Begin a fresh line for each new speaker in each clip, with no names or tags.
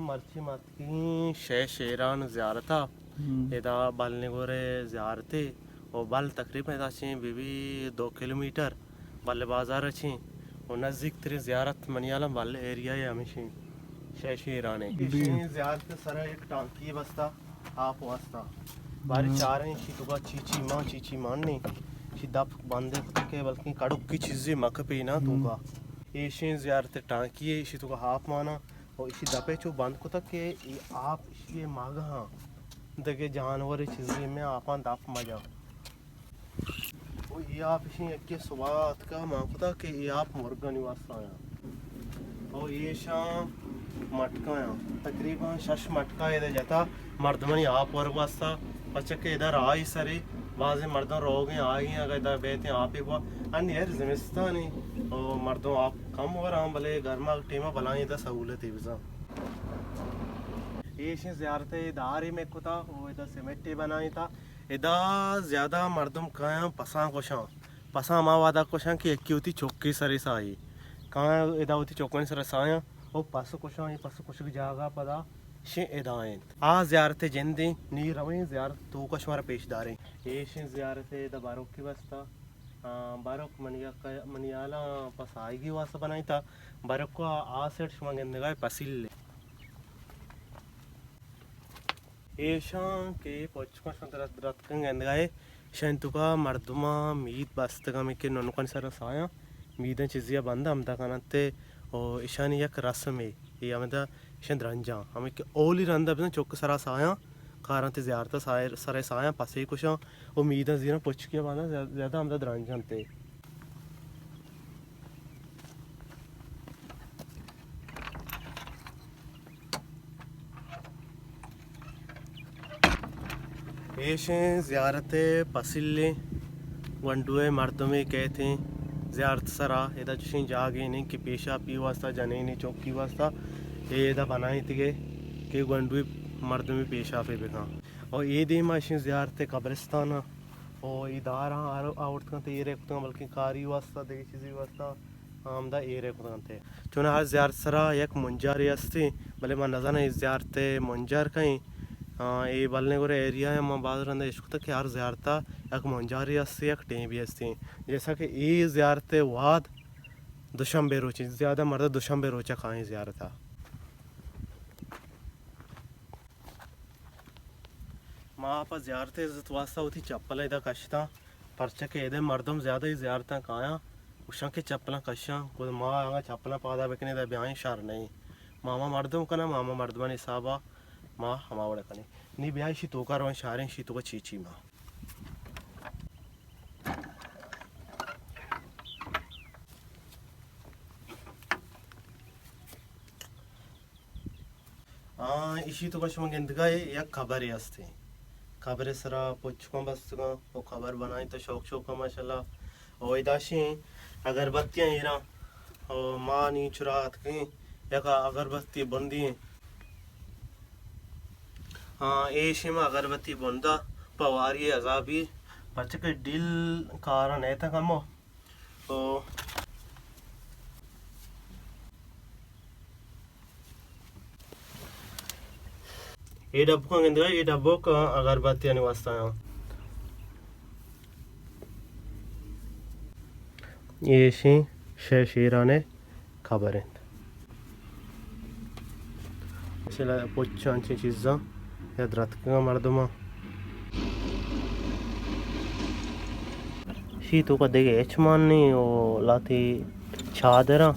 मर्ची मत की शेरान ज़ियारता इदा बलने गोरे ज़ियारते और बल तकरीबन इदा छी बीबी 2 किलोमीटर बल्ले बाजार छी और नज़दीक तेरी ज़ियारत मनियाला बल एरिया है हमेशा शेराने ज़ियारत सरा एक टांकी बस्ता आप वास्ता बारी चार हैं शितुका चीची माननी शिदाप बंदे के बल्कि कड़क की चीज़ें मक पे ना तुका एशियन ज़ियारत टांकी है शितुका हाफ माना और इसी दपे चो बंद को तक के आप ये मांग हाँ दगे जानवर चीज़ें में आपन दाप मजा वो ये आप इसी एक के सुबात का मांग को तक के ये आप मुर्गा निवास आया और ये शाम मटका या तकरीबन 6 मटका इधर जाता मर्दमनी आप वर्ग वास्ता पचके इधर आई सरे बाज़ मर्दों रोग हैं आ गए अगर इधर बेहते आप ही हुआ अन्य यार ज़िम्मेदार नहीं और मर्दों आप कम हो रहा भले घर में टीमा भलाई इधर सहूलत है बिज़ा ये ज़ियारत इधार में कुता वो इधर सिमेंट बनाई था इधर ज़्यादा मर्दम कहाँ पसा माँ वादा कोशां कि एक होती चौकी सरे साई कहाँ इधर होती चौकन सरे साया और पसु कुछ की जागा पदा शे इदाएं आ ज़ियारत जिंदी नी रवें ज़ियारत तो कशमार पेशदारें ये ज़ियारत इधर बारोक की वास्ता बारोक मनियाला पसाईगी वास्ता बनाई था बारोक को आ सेट शुमांगेंदगाय पसिल के पोचको रत्कंगेंदगाय शंतुका मर्दुमा मीद बस्तगा मिके ननुकन सर साया मीद चीज़िया बंदा हम तकनते और ईशानी एक रस्म है ये हमें ईशान रंजा हमें के ओली रंदा बिना चौक सरा साया कारणते ज़ियारत सरे साया पसे कुछ और मीद जीना पोच के बंदा ज़्यादा हम रंजा हमते ऐसे ज़ियारत पसिले वंडुए मर्दमे कहते हैं ज़ियारत सरा इधर चुशी जागे नहीं कि पेशा पी वास्ता जने नहीं चौकी वास्ता ये इधर बनाई थी कि वंडुए मर्दमे पेशा पे बिका और ये दे माशी ज़ियारत कब्रिस्तान और इदारा औरत का ये रखते बल्कि कारी वास्ता दे चीज़ी वास्ता आमदा ये रखते चुना हर ज़ियारत सरा एक मुंजार अस्ती भले मैं नज़र नहीं ज़ियारत मुंजार कहीं ये बलने गोरे एरिया है माँ बाज़ रंदा इश्क तक यार ज़ियारता एक मंजारी अस्सी एक टें भी अस्ती जैसा कि ये ज़ियारत वाद दुशंबे रोचे ज़्यादा मर्द दुशंबे रोचा खाएं ज़ियारता माँ आप ज़ियारत इज़्ज़त वास्ता होती चप्पल इधर कश्ता परचे के इधर मर्दम ज़्यादा ही ज़ियारता खाया उषा के चप्पल कशा कोई माँ आगा चप्पल पादा बेकने इधर ब्याह शार नहीं मामा मर्दम का ना मामा मर्दमा निसाबा माँ हमारे कने नी ब्याह शी तो कर शारें शी तो चीची माँ इसी तो कश मंगेंदगा एक खबर है अस्ते खबर सरा पुच्छको बस वो खबर बनाई तो शौक का माशाल्लाह और इदाशी अगरबत्तियाँ ही ना और माँ नी चुरात कहीं एक अगरबत्ती बंदी ऐसे में अगरबत्ती बंदा पवारी अजाबी बच्चे के दिल कारण है तक हम तो ये डब्बो का कहते हैं ये डब्बो का अगरबत्ती आने वास्ता है ये शेराने खबर है चला पोच्चांची चीज़ा याद रखना मर्दमा शी तो का देखे एचमान नहीं और लाती चादरा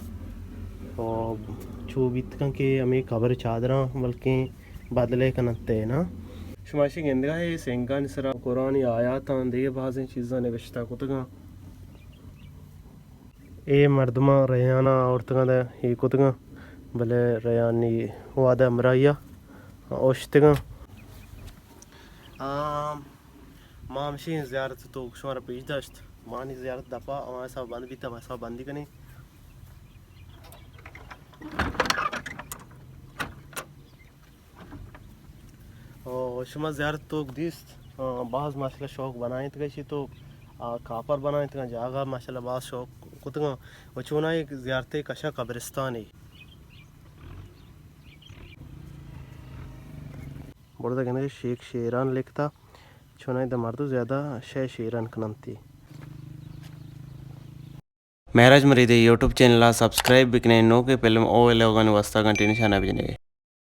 और चूबित का के हमें खबर चादरा बल्कि बदले का नत्ते है ना शुमाशी गेंदगा है सेंगा निसरा कुरानी आयात दे बाज़ चीज़ा ने विश्ता कुतगा ए मर्दमा रयाना औरतगा दा ये कुतगा भले रयानी वादा मराइया औश्तगा मामशी ज़ियारत तो शुमार पेश दश्त मानी ज़ियारत दफ़ा और ऐसा बंद भी था वैसा बंदी कनी और शुमा ज़ियारत तो दिस्त बाज़ माशाल्लाह शौक बनाए थे कैसी तो कापर बनाए थे जागा माशाल्लाह बाज़ शौक कुतगा वचुना एक ज़ियारत कशा कब्रिस्तान है burada ਕਹਿੰਦੇ शेख शेरान लिखता छोना इधर मार दो ज़्यादा शेरान कनंती
महराज मरीदे यूट्यूब चैनल सब्सक्राइब बिकने नो के फिल्म ओ लोगन वस्ता कंटिन्यू छाना बिजने